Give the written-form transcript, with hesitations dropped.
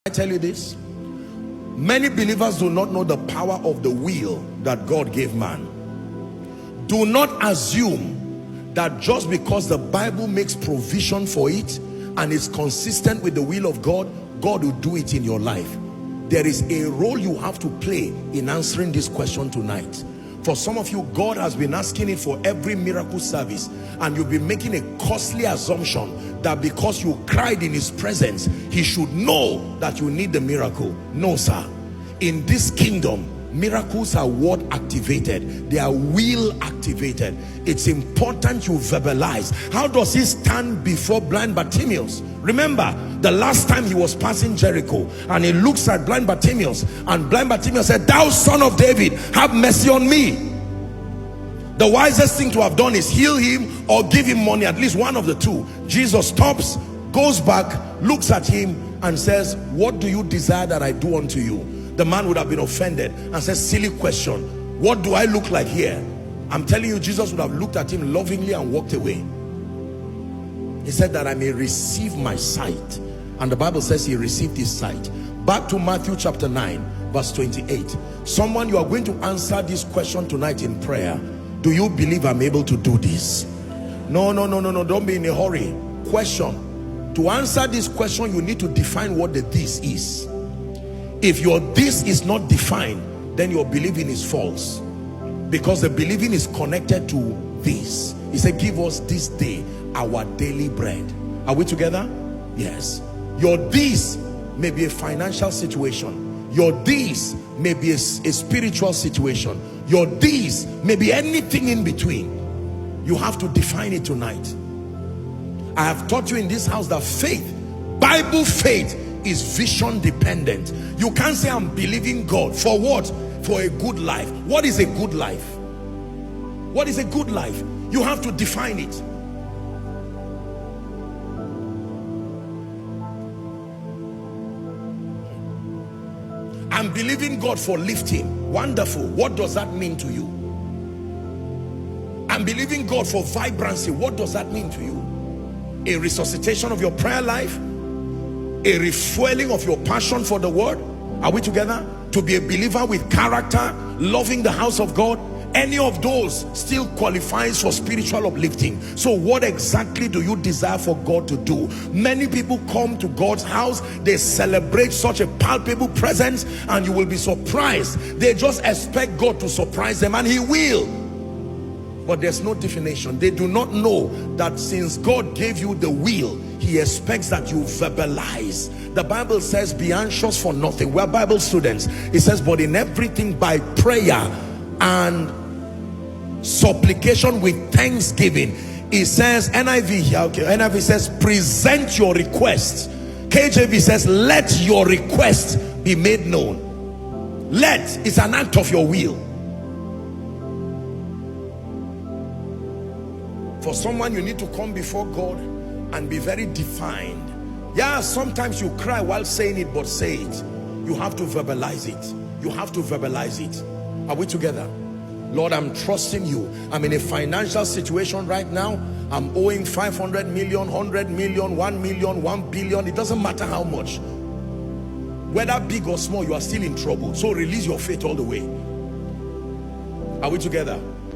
I tell you this, many believers do not know the power of the will that God gave man. Do not assume that just because the Bible makes provision for it and is consistent with the will of God, God will do it in your life. There is a role you have to play in answering this question tonight. For some of you, God has been asking it for every miracle service, and you've been making a costly assumption that because you cried in his presence, he should know that you need the miracle. No, sir. In this kingdom, miracles are word activated. They are will activated. It's important you verbalize. How does he stand before blind Bartimaeus? Remember, the last time he was passing Jericho, and he looks at blind Bartimaeus, and blind Bartimaeus said, "Thou son of David, have mercy on me." The wisest thing to have done is heal him or give him money, at least one of the two. Jesus stops, goes back, looks at him and says, "What do you desire that I do unto you?" The man would have been offended and said, "Silly question. What do I look like here?" I'm telling you, Jesus would have looked at him lovingly and walked away. He said that I may receive my sight. And the Bible says he received his sight. Back to Matthew chapter 9 verse 28. Someone, you are going to answer this question tonight in prayer. Do you believe I'm able to do this? No, don't be in a hurry. Question. To answer this question, you need to define what the this is. If your this is not defined, then your believing is false, because the believing is connected to this. He said, "Give us this day our daily bread." Are we together? Yes. Your this may be a financial situation. Your this may be a spiritual situation. Your this may be anything in between. You have to define it tonight. I have taught you in this house that faith, Bible faith, is vision dependent. You can't say, "I'm believing God for what?" For a good life. What is a good life? What is a good life? You have to define it. I'm believing God for lifting. Wonderful. What does that mean to you? I'm believing God for vibrancy. What does that mean to you? A resuscitation of your prayer life? A refueling of your passion for the word? Are we together? To be a believer with character, loving the house of God? Any of those still qualifies for spiritual uplifting. So what exactly do you desire for God to do? Many people come to God's house, they celebrate such a palpable presence, and you will be surprised. They just expect God to surprise them, and he will. But there's no definition. They do not know that since God gave you the will, he expects that you verbalize. The Bible says, "Be anxious for nothing." We're Bible students. It says, "But in everything by prayer and supplication with thanksgiving." It says, NIV here, okay, NIV says, "Present your requests." KJV says, "Let your requests be made known." Let is an act of your will. For someone, you need to come before God and be very defined. Yeah, sometimes you cry while saying it, but say it. You have to verbalize it. You have to verbalize it. Are we together? Lord, I'm trusting you. I'm in a financial situation right now. I'm owing 500 million, 100 million, 1 million, 1 billion. It doesn't matter how much. Whether big or small, you are still in trouble. So release your faith all the way. Are we together?